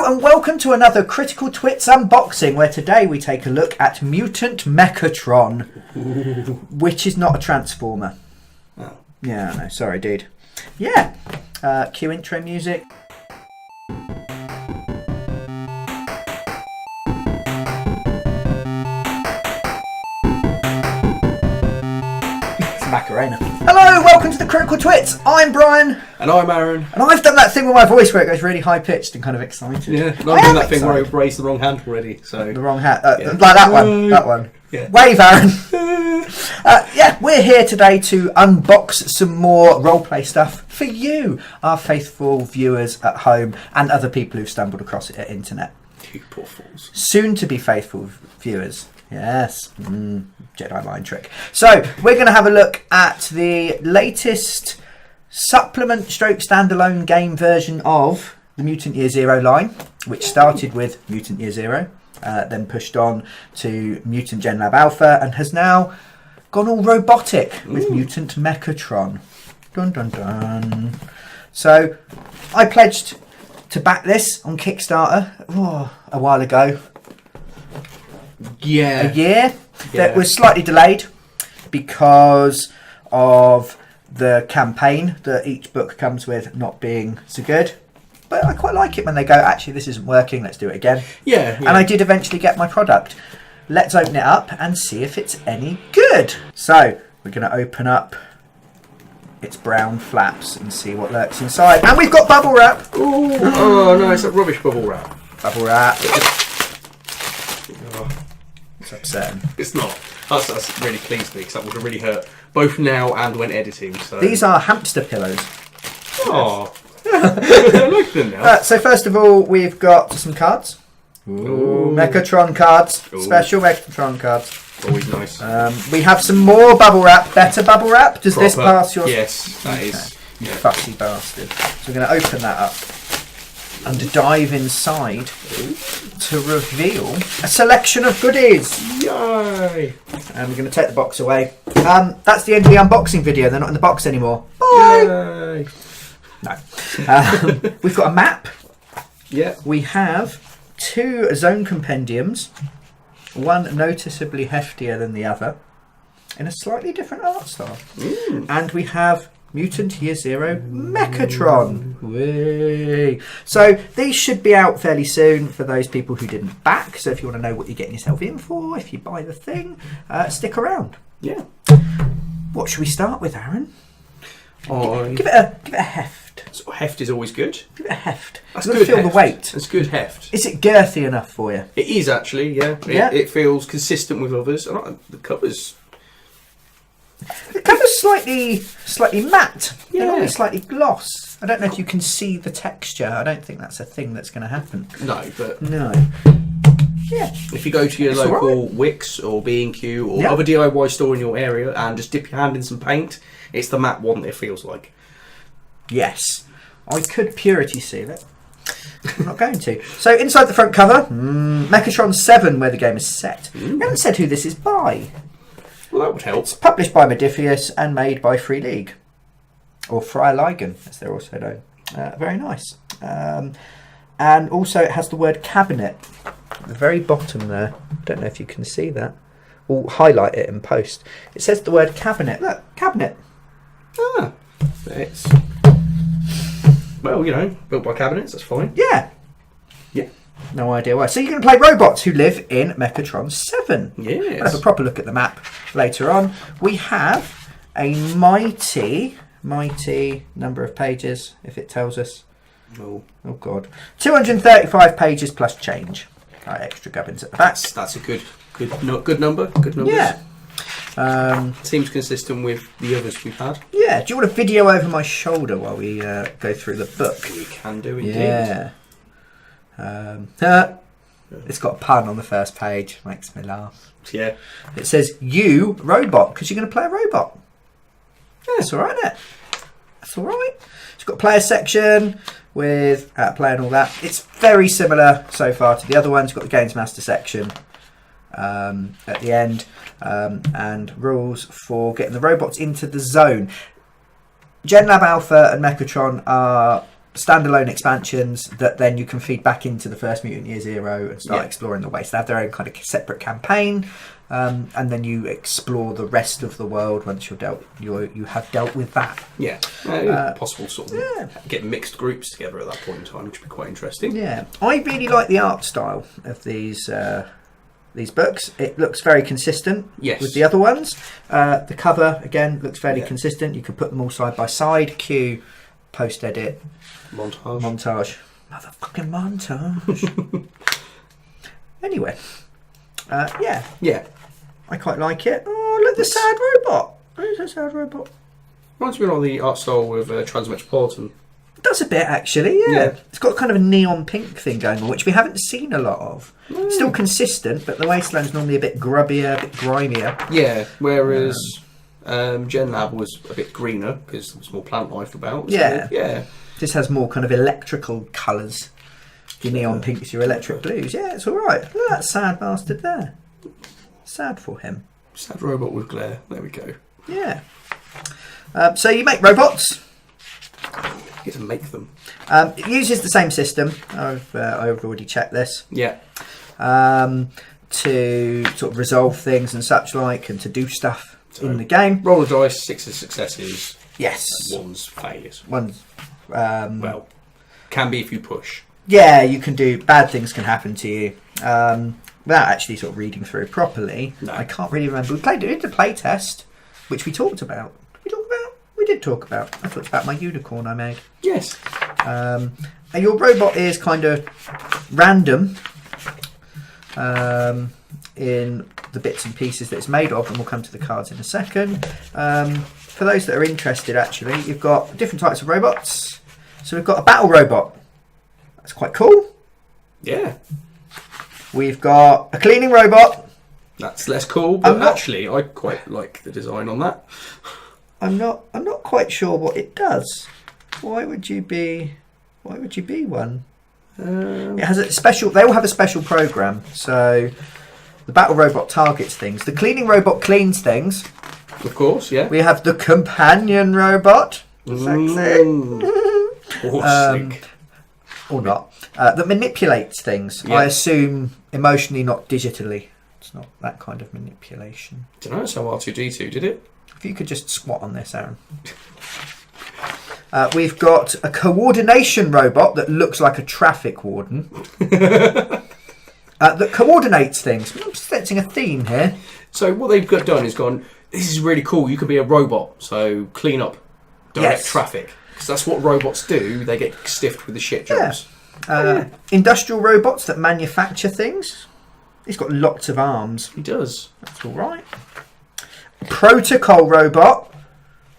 and welcome to another Critical Twits unboxing, where today we take a look at Mutant Mechatron, which is not a Transformer. Oh. Yeah, no, sorry, dude. Yeah, cue intro music. Macarena. Hello, welcome to the Critical Twits. I'm Brian. And I'm Aaron. And I've done that thing with my voice where it goes really high pitched and kind of excited. Yeah, and I'm doing that thing where I raised the wrong hand already. So the wrong hand, like that one. That one. Yeah. Wave, Aaron. Yeah, we're here today to unbox some more roleplay stuff for you, our faithful viewers at home, and other people who've stumbled across it at internet. You poor fools. Soon to be faithful viewers. Yes. Jedi mind trick. So we're going to have a look at the latest supplement stroke standalone game version of the Mutant Year Zero line, which started with Mutant Year Zero, then pushed on to Mutant Gen Lab Alpha, and has now gone all robotic with Mutant Mechatron. Dun dun dun. So I pledged to back this on Kickstarter a while ago. Yeah. A year. Yeah. That was slightly delayed because of the campaign that each book comes with not being so good. But I quite like it when they go, actually, this isn't working, let's do it again. Yeah. And I did eventually get my product. Let's open it up and see if it's any good. So we're going to open up its brown flaps and see what lurks inside. And we've got bubble wrap. Ooh. Oh, no, it's a rubbish bubble wrap. Bubble wrap. It's upsetting. It's not. That's really pleased me because that would have really hurt both now and when editing. So. These are hamster pillows. Oh. I like them now. So first of all, we've got some cards. Ooh. Mechatron cards. Ooh. Special Mechatron cards. Always nice. We have some more bubble wrap. Better bubble wrap. Does this pass your... Yes, that is. You yeah. fussy bastard. So we're going to open that up and dive inside to reveal a selection of goodies. Yay! And we're going to take the box away. That's the end of the unboxing video. They're not in the box anymore. Bye! Yay! No. We've got a map. Yeah. We have 2 zone compendiums. One noticeably heftier than the other, in a slightly different art style. And we have Mutant Year Zero Mechatron. Whee. So these should be out fairly soon for those people who didn't back. So if you want to know what you're getting yourself in for, if you buy the thing, stick around. Yeah. What should we start with, Aaron? Give it a heft. So heft is always good. Give it a heft. That's You've got good. to feel heft. the weight. It's good heft. Is it girthy enough for you? It is actually, yeah. It feels consistent with others. And the covers. The cover's slightly matte. Yeah. They're normally slightly gloss. I don't know if you can see the texture. I don't think that's a thing that's going to happen. No, but No. Yeah. if you go to your local Wix or B&Q or other DIY store in your area and just dip your hand in some paint, it's the matte one that it feels like. Yes. I could purity seal it. I'm not going to. So inside the front cover, Mechatron 7, where the game is set. We haven't said who this is by. Well, that would help. It's published by Modifius and made by Free League. Or Ligon, as they're also known. Very nice. And also it has the word cabinet at the very bottom there. Don't know if you can see that. We'll highlight it in post. It says the word cabinet. Look, cabinet. Ah, it's... Well, you know, built by cabinets, that's fine. Yeah. Yeah. No idea why. So you're going to play robots who live in Mechatron 7. Yes. We'll have a proper look at the map later on. We have a mighty number of pages, if it tells us. Oh God. 235 pages plus change. Extra gubbins at the back. That's a good number. Good numbers. Yeah. Seems consistent with the others we've had. Yeah. Do you want a video over my shoulder while we go through the book? We can do indeed. Yeah. It's got a pun on the first page. Makes me laugh. Yeah. It says, you, robot, because you're going to play a robot. Yeah, that's all right, isn't it? That's all right. It's got a player section with how to play and all that. It's very similar so far to the other ones. It's got the Games Master section at the end and rules for getting the robots into the zone. Gen Lab Alpha and Mechatron are standalone expansions that then you can feed back into the first Mutant Year Zero and start exploring the waste. They have their own kind of separate campaign, and then you explore the rest of the world once you have dealt with that. Yeah, possible sort of get mixed groups together at that point in time, which would be quite interesting. Yeah, I really like the art style of these books. It looks very consistent with the other ones. The cover again looks fairly consistent. You can put them all side by side. Cue, post edit, montage, motherfucking montage. Anyway, yeah, I quite like it. Oh, look, the sad robot. Who's a sad robot? Reminds me of the art style with Transmetropolitan. It does a bit actually, yeah. It's got kind of a neon pink thing going on, which we haven't seen a lot of. Still consistent, but the Wasteland's normally a bit grubbier, a bit grimier. Yeah, whereas Gen Lab was a bit greener because there was more plant life about. So, yeah. This has more kind of electrical colours. Your neon pinks, your electric blues. Yeah, it's all right. Look at that sad bastard there. Sad for him. Sad robot with glare. There we go. Yeah. So you make robots. You get to make them. It uses the same system. I've already checked this. Yeah. To sort of resolve things and such like, and to do stuff in the game. Roll the dice, 6 successes. Yes. 1's failures. 1's well, can be if you push. Yeah, you can do bad things can happen to you. Without actually sort of reading through properly. No. I can't really remember. We did a play test, which we talked about. We did talk about. I talked about my unicorn I made. Yes. And your robot is kind of random in the bits and pieces that it's made of, and we'll come to the cards in a second. For those that are interested, actually, you've got different types of robots. So we've got a battle robot. That's quite cool. Yeah. We've got a cleaning robot. That's less cool, but actually, I quite like the design on that. I'm not quite sure what it does. Why would you be one? It has a special. They all have a special program. So the battle robot targets things. The cleaning robot cleans things. Of course, yeah. We have the companion robot. Sexy. Or not. That manipulates things. Yeah. I assume emotionally, not digitally. It's not that kind of manipulation. I don't know. It's how R2D2 did it. If you could just squat on this, Aaron. We've got a coordination robot that looks like a traffic warden. That coordinates things. I'm sensing a theme here. So what they've done is gone, this is really cool. You could be a robot. So clean up, direct traffic. Because that's what robots do. They get stiffed with the shit jobs. Industrial robots that manufacture things. He's got lots of arms. He does. That's all right. Protocol robot.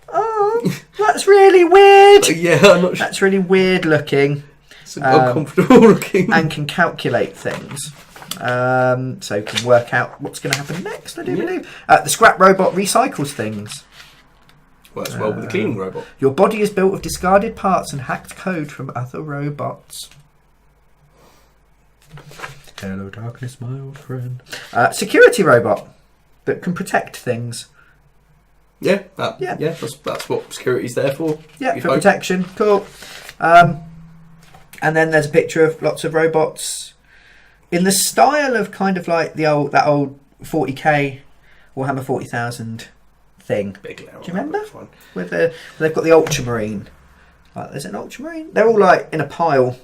Oh, that's really weird. Yeah, I'm not sure. That's really weird looking. It's uncomfortable looking. And can calculate things. So can work out what's going to happen next, I do believe. The scrap robot recycles things. Works well with the cleaning robot. Your body is built of discarded parts and hacked code from other robots. Hello, darkness, my old friend. Security robot that can protect things. Yeah, that's what security's there for. Yeah, for protection. Cool. And then there's a picture of lots of robots in the style of kind of like that old 40k Warhammer 40,000 thing. Big level. Do you remember? With they've got the Ultramarine. There's an Ultramarine. They're all like in a pile.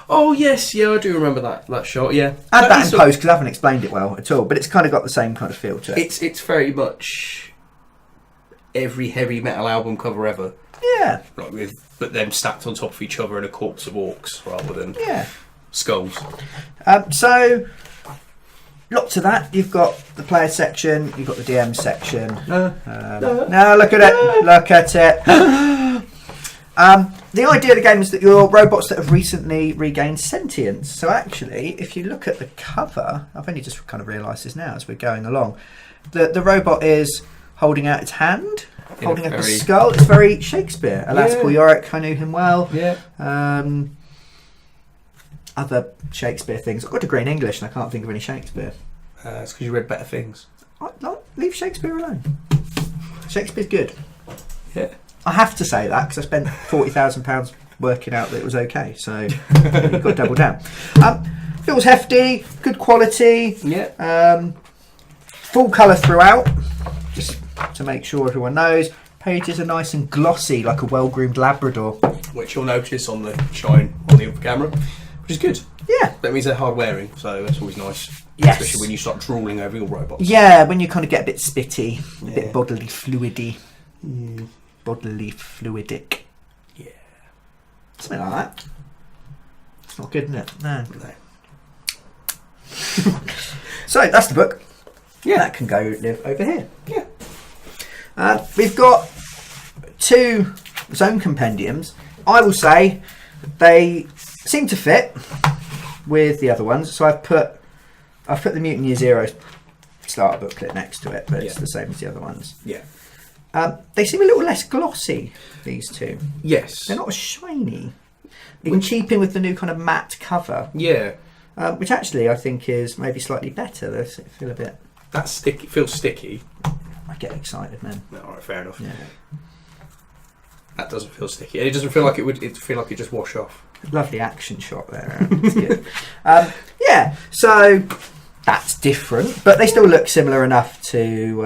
Oh yes, yeah, I do remember that shot. Yeah, add that in post because I haven't explained it well at all. But it's kind of got the same kind of feel to it. It's very much every heavy metal album cover ever. Yeah, but them stacked on top of each other in a corpse of orcs rather than skulls. So lots of that. You've got the player section. You've got the DM section. No, look at it. Look at it. The idea of the game is that you're robots that have recently regained sentience. So actually, if you look at the cover, I've only just kind of realised this now as we're going along. The robot is holding out its hand, holding up a skull. It's very Shakespeare. Alas, poor Yorick, I knew him well. Yeah. Other Shakespeare things. I've got a degree in English and I can't think of any Shakespeare. It's because you read better things. Leave Shakespeare alone. Shakespeare's good. Yeah. I have to say that because I spent £40,000 working out that it was okay. So you've got to double down. Feels hefty, good quality. Yeah. Full colour throughout, just to make sure everyone knows. Pages are nice and glossy, like a well-groomed Labrador. Which you'll notice on the shine on the info camera, which is good. Yeah. That means they're hard wearing, so that's always nice. Yes. Especially when you start drooling over your robots. Yeah, when you kind of get a bit spitty, a bit Yeah. bodily fluidy. Bodily fluidic. Yeah. Something like that. It's not good, isn't it? No. So, that's the book. Yeah. That can go live over here. Yeah. We've got 2 zone compendiums. I will say they seem to fit with the other ones. So I've put the Mutant Year Zero starter booklet next to it, but it's the same as the other ones. Yeah. They seem a little less glossy, these 2. Yes. They're not as shiny. In keeping with the new kind of matte cover. Yeah. Which actually I think is maybe slightly better. They feel a bit... That's sticky. Feels sticky. I get excited, man. No, all right, fair enough. Yeah. That doesn't feel sticky. It doesn't feel like it would. It feel like it just wash off. Lovely action shot there. It's good. Yeah, so that's different, but they still look similar enough to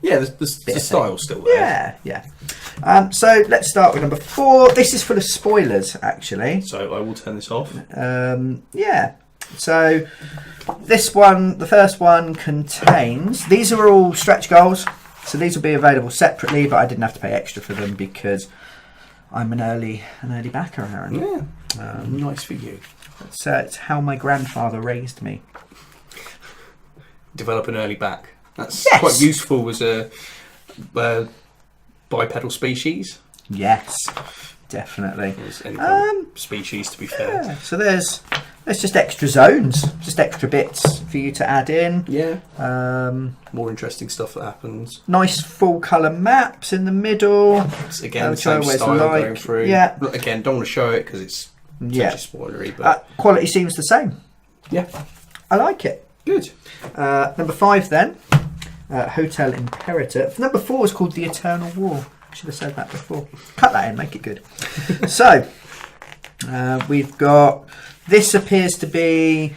Yeah, the style's still there. yeah. So let's start with number 4. This is full of spoilers, actually. So I will turn this off. Yeah. So this one, the first one, contains... These are all stretch goals. So these will be available separately, but I didn't have to pay extra for them because I'm an early backer, Aaron. Yeah. Nice for you. It's how my grandfather raised me. Develop an early back. That's Yes. quite useful as a bipedal species. Yes, definitely. As any kind of species, to be fair. Yeah, so there's just extra zones, just extra bits for you to add in. Yeah. More interesting stuff that happens. Nice full colour maps in the middle. It's again the which I same always style like. going through. Yeah. Again, don't want to show it because it's spoilery, but Quality seems the same. yeah, I like it. good. Number 5 then, Hotel Imperator. Number 4 is called The Eternal War. I should have said that before. Cut that in, make it good. So, we've got... This appears to be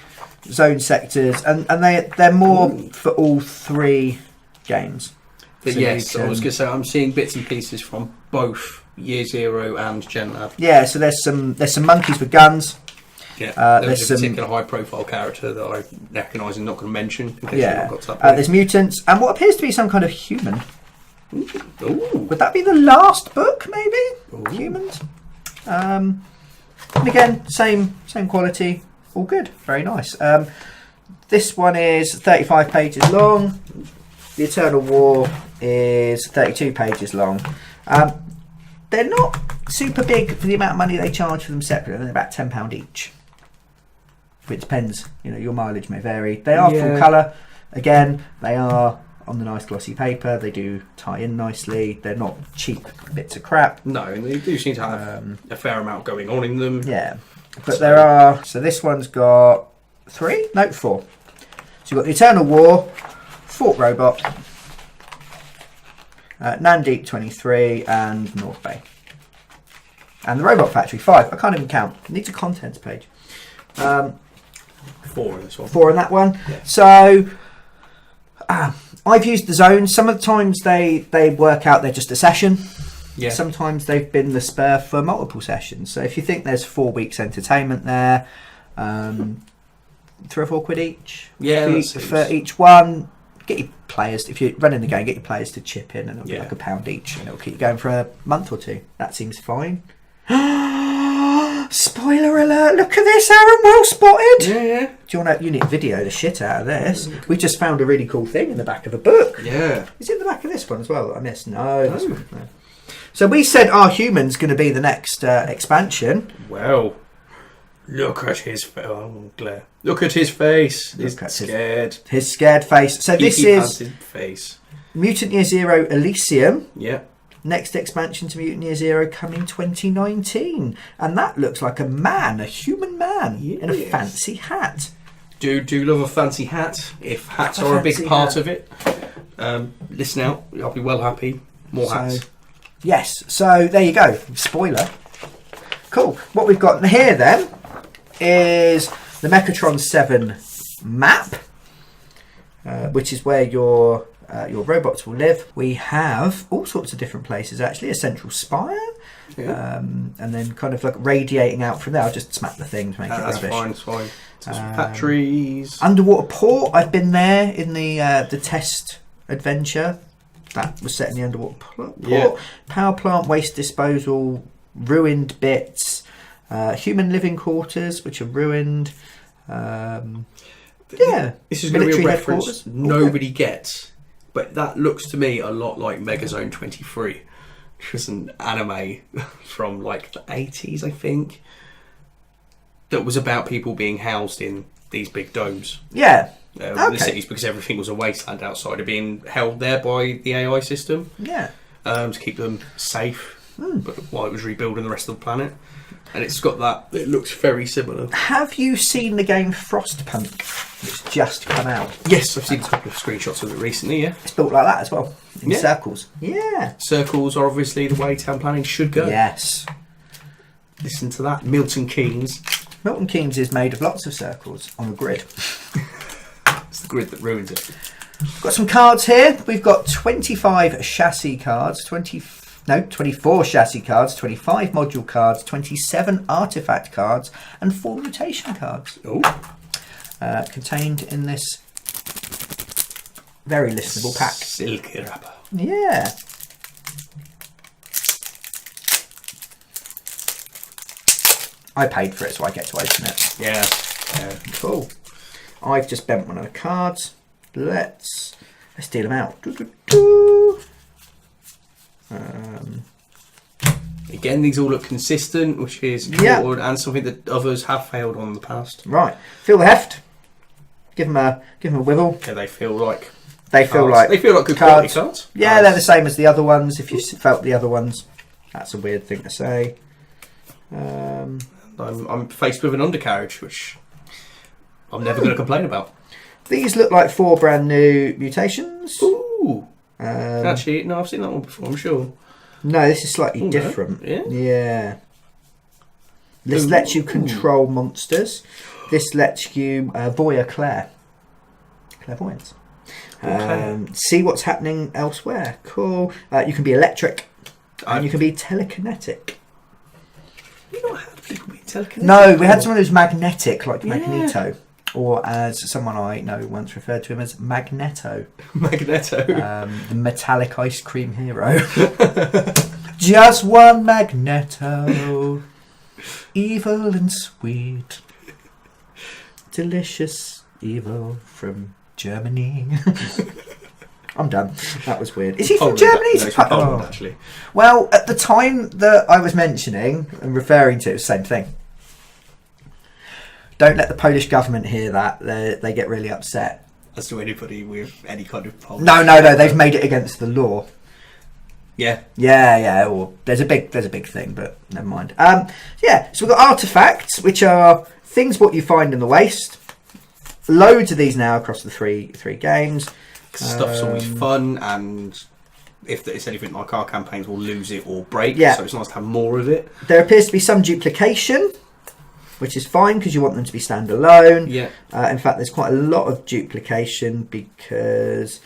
zone sectors, and they're more for all 3 games. But So yes, you I was can- going to say I'm seeing bits and pieces from both Year Zero and Gen Lab. Yeah, so there's some monkeys with guns. Yeah, there's there's a some- particular high-profile character that I recognise and not going to mention. In case you've Yeah, not got to that point. there's mutants, and what appears to be some kind of human. Ooh. Would that be the last book, maybe? Ooh. Humans. And again, same quality, all good, very nice. This one is 35 pages long. The Eternal War is 32 pages long. They're not super big for the amount of money they charge for them separately. They're about £10 each. It depends, your mileage may vary. They are full colour. Again, they are on the nice glossy paper. They do tie in nicely. They're not cheap bits of crap. No, and they do seem to have a fair amount going on in them. Yeah, but there are... So this one's got 3? No, 4. So you've got the Eternal War, Fort Robot, Nandeep 23, and North Bay. And the Robot Factory 5. I can't even count. It needs a contents page. 4 in this one. 4 in that one. Yeah. So I've used the zones. Some of the times they work out they're just a session. Yeah. Sometimes they've been the spur for multiple sessions. So if you think there's 4 weeks entertainment there, 3 or 4 quid each. Yeah, for, that each, seems- for each one. Get your players, if you're running the game, get your players to chip in, and it'll be Yeah. like £1 each, and it'll keep you going for a month or 2. That seems fine. Spoiler alert! Look at this, Aaron. Well spotted. Yeah. Do you need to video the shit out of this? We just found a really cool thing in the back of the book. Yeah. Is it in the back of this one as well that I missed? No. This one, no. So we said Are Humans going to be the next expansion? Well, look at his face. Oh, glare. Look at his face. He's Look at his- scared. His scared face. So this Geeky is panted face. Mutant Year Zero Elysium. Yeah. Next expansion to Mutant Year Zero coming 2019. And that looks like a human man in a Yes. fancy hat. Do love a fancy hat. If hats A are a big fancy part hat. of it, listen out. I'll be well happy. More hats. Yes, so there you go. Spoiler. Cool. What we've got here then is the Mechatron 7 map, which is where your robots will live. We have all sorts of different places actually. A central spire, and then kind of like radiating out from there. I'll just smack the thing to make it rubbish. That's fine. Some factories. Underwater port. I've been there in the test adventure. That was set in the underwater port. Yeah. Power plant, waste disposal, ruined bits, human living quarters, which are ruined. This is going to be a reference nobody gets, but that looks to me a lot like Megazone 23, which was an anime from like the 80s, I think, that was about people being housed in these big domes. Yeah. In the cities, because everything was a wasteland outside of being held there by the AI system. Yeah. To keep them safe, but while it was rebuilding the rest of the planet. And it's got that, it looks very similar. Have you seen the game Frostpunk? It's just come out. Yes, I've seen a couple of screenshots of it recently, yeah. It's built like that as well, in circles. Yeah. Circles are obviously the way town planning should go. Yes. Listen to that, Milton Keynes. Milton Keynes is made of lots of circles on a grid. It's the grid that ruins it. We've got some cards here. We've got 25 chassis cards, 24 chassis cards, 25 module cards, 27 artifact cards, and 4 rotation cards. Oh. Contained in this very listenable pack. Silky wrapper. Yeah. I paid for it, so I get to open it. Yeah. Cool. I've just bent one of the cards. Let's deal them out. Again, these all look consistent, which is important, and something that others have failed on in the past. Right. Feel the heft. Give them a wibble. Yeah, they feel like good quality cards. Yeah, they're the same as the other ones. If you felt the other ones, that's a weird thing to say. I'm faced with an undercarriage, which I'm never going to complain about. These look like 4 brand new mutations. Ooh. Actually, no, I've seen that one before, I'm sure. No, this is slightly different. No. Yeah. This lets you control monsters. This lets you voyeur clairvoyance. See what's happening elsewhere. Cool. You can be electric. And you can be telekinetic. You not had people be telekinetic? No, we had someone who's magnetic, like Magneto. Or as someone I know once referred to him as Magneto. Magneto. The metallic ice cream hero. Just one Magneto. Evil and sweet. Delicious evil from Germany. I'm done. That was weird. Is he from Germany? No, he's from Poland, actually. Well, at the time that I was mentioning and referring to, it was the same thing. Don't let the Polish government hear that. They get really upset. As to anybody with any kind of Polish. No. They've made it against the law. Yeah. Yeah. Or there's a big thing, but never mind. So we've got artifacts, which are things what you find in the waste. Loads of these now across the three games. Stuff's always fun, and if it's anything like our campaigns, we'll lose it or break. Yeah. So it's nice to have more of it. There appears to be some duplication, which is fine because you want them to be standalone. Yeah. In fact, there's quite a lot of duplication because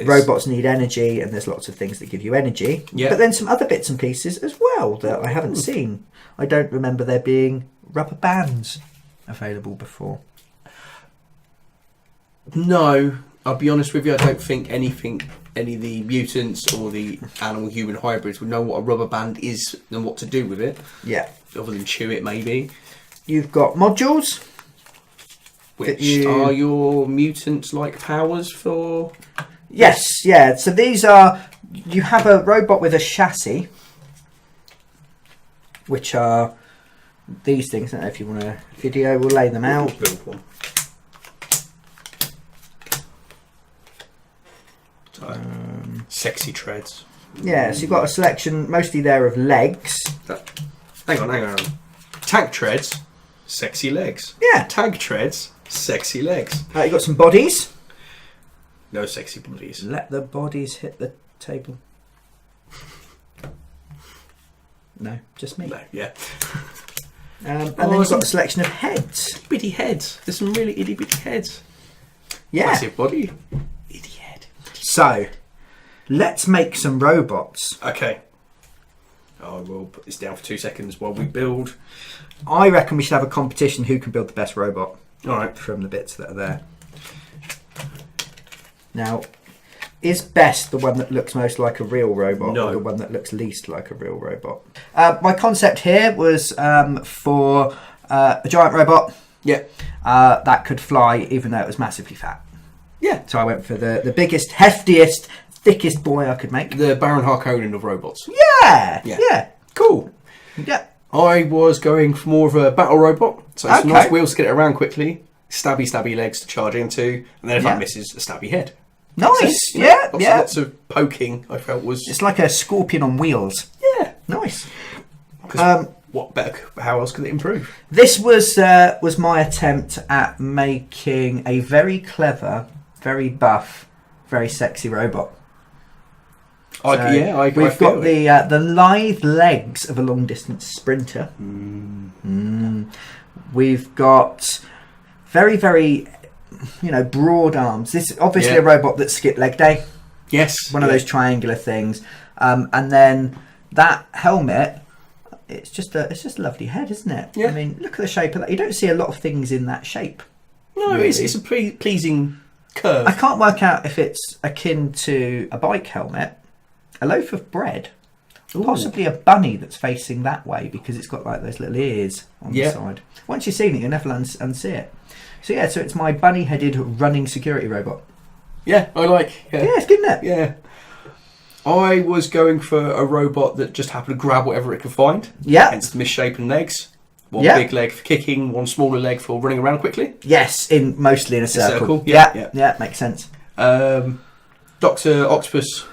robots need energy, and there's lots of things that give you energy. Yeah. But then some other bits and pieces as well that I haven't seen. I don't remember there being rubber bands available before. No, I'll be honest with you. I don't think any of the mutants or the animal-human hybrids would know what a rubber band is and what to do with it. Yeah. Other than chew it, maybe. You've got modules. Which are your mutant-like powers for? Yes, yeah. So these are... You have a robot with a chassis, which are these things. I don't know if you want a video. We'll lay them out. Build one. Sexy treads. Yeah, so you've got a selection, mostly there, of legs. Hang on. Tank treads, sexy legs. Yeah. Tank treads, sexy legs. You've got some bodies. No sexy bodies. Let the bodies hit the table. No, just me. No, yeah. And then you've got a selection of heads. Bitty heads. There's some really itty bitty heads. Yeah. Massive body. Itty head. So, let's make some robots. Okay. I will put this down for 2 seconds while we build. I reckon we should have a competition who can build the best robot. All right. From the bits that are there. Now, is best the one that looks most like a real robot or the one that looks least like a real robot? My concept here was for a giant robot that could fly even though it was massively fat. Yeah. So I went for the biggest, heftiest, thickest boy I could make. The Baron Harkonnen of robots. Yeah. Cool. Yeah. I was going for more of a battle robot. So it's nice wheels to get it around quickly. Stabby legs to charge into. And then if that misses, a stabby head. Nice. Lots of poking, I felt was... It's like a scorpion on wheels. Yeah. Nice. What better? How else could it improve? This was my attempt at making a very clever, very buff, very sexy robot. We've got the lithe legs of a long distance sprinter. We've got very, very, broad arms. This is obviously a robot that skipped leg day. Yes. One of those triangular things. And then that helmet, it's just a lovely head, isn't it? Yeah. I mean, look at the shape of that. You don't see a lot of things in that shape. No, really. It's a pleasing curve. I can't work out if it's akin to a bike helmet, a loaf of bread, possibly a bunny that's facing that way because it's got like those little ears on the side. Once you've seen it, you'll never unsee it. So it's my bunny-headed running security robot. Yeah, I like. Yeah, it's good, isn't it? Yeah. I was going for a robot that just happened to grab whatever it could find. Yeah. Hence the misshapen legs. One big leg for kicking, one smaller leg for running around quickly. Yes, mostly in a circle. Yeah, makes sense. Dr. Octopus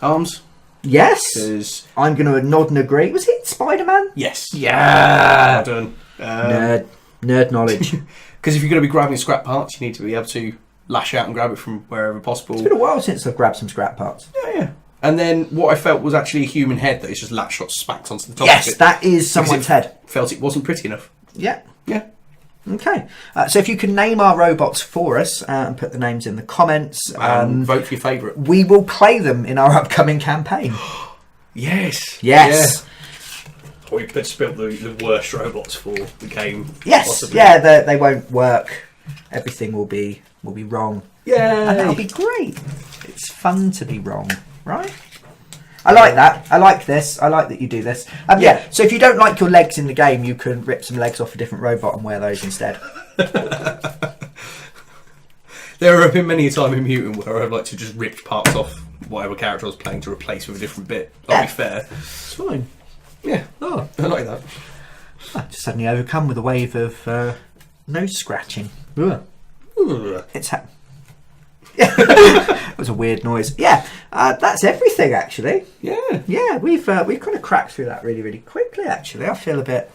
arms. Yes. I'm going to nod and agree. Was it Spider-Man? Yes. Yeah. Well done. Nerd knowledge. Because if you're going to be grabbing scrap parts, you need to be able to lash out and grab it from wherever possible. It's been a while since I've grabbed some scrap parts. Yeah. And then what I felt was actually a human head that is just latch shot smacked onto the top of it. Yes, that is someone's head. Felt it wasn't pretty enough. Yeah. Yeah. Okay. So if you can name our robots for us and put the names in the comments. Vote for your favourite. We will play them in our upcoming campaign. Yes. Yes. Yeah. We could build the worst robots for the game. Yes. Possibly. Yeah, they won't work. Everything will be wrong. Yeah. And that'll be great. It's fun to be wrong, right? I like that. I like this. I like that you do this. So if you don't like your legs in the game, you can rip some legs off a different robot and wear those instead. There have been many a time in Mutant where I'd like to just rip parts off whatever character I was playing to replace with a different bit. I'll be fair. It's fine. Yeah. Oh, I like that. I just suddenly overcome with a wave of nose scratching. It's it was a weird noise. Yeah, that's everything actually. Yeah. We've kind of cracked through that really, really quickly. Actually, I feel a bit.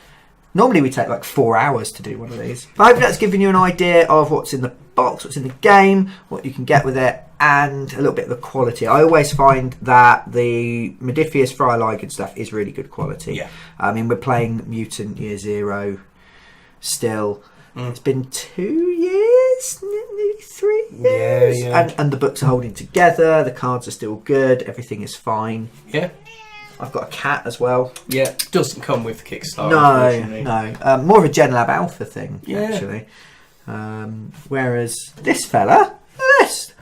Normally we take like 4 hours to do one of these. But I hope that's given you an idea of what's in the box, what's in the game, what you can get with it, and a little bit of the quality. I always find that the Modiphius Fryligan stuff is really good quality. Yeah. I mean, we're playing Mutant Year Zero still. It's been 2 years, nearly 3 years. Yeah. And the books are holding together, the cards are still good, everything is fine. Yeah. I've got a cat as well. Yeah, doesn't come with Kickstarter. No. More of a Gen Lab Alpha thing, actually. Whereas this fella, this.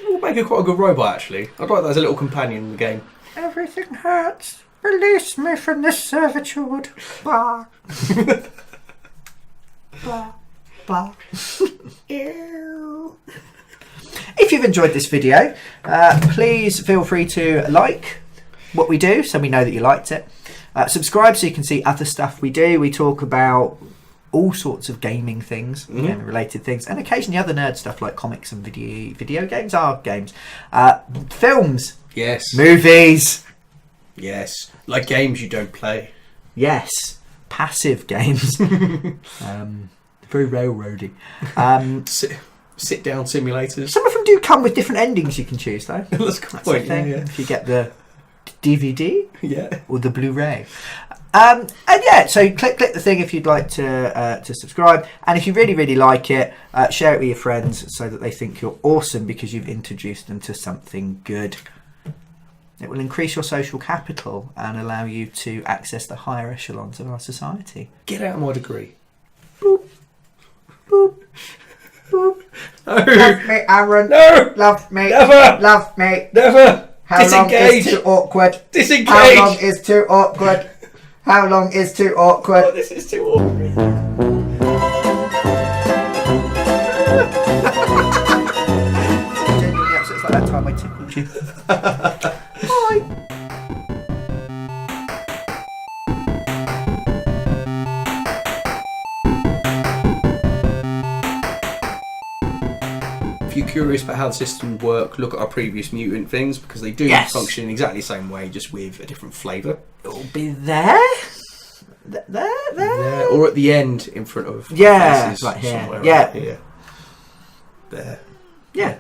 Will make it quite a good robot, actually. I'd like that as a little companion in the game. Everything hurts. Release me from this servitude. Blah. Blah. Blah. Ew. If you've enjoyed this video, please feel free to like what we do so we know that you liked it. Subscribe so you can see other stuff we do. We talk about all sorts of gaming things and related things, and occasionally other nerd stuff like comics and video games are games. Films. Yes. Movies. Yes. Like games you don't play. Yes. Passive games. Very railroady. sit-down simulators. Some of them do come with different endings you can choose, though. That's a good point. Yeah. If you get the DVD or the Blu-ray. And yeah, so click the thing if you'd like to subscribe, and if you really like it, share it with your friends so that they think you're awesome because you've introduced them to something good. It will increase your social capital and allow you to access the higher echelons of our society. Get out of my degree. Boop, boop, boop. No. Love me, Aaron. No. Love me. Never. Love me. Never. How Disengage. long is too awkward? Disengage. How long is too awkward? How long is too awkward? Oh, this is too awkward. Genuinely upset. It's like that time I tickled you. Bye. If you're curious about how the system work, look at our previous mutant things because they do function in exactly the same way, just with a different flavour. It'll be there. There. Or at the end in front of yeah, faces like here. somewhere Yeah. right here. There. Yeah.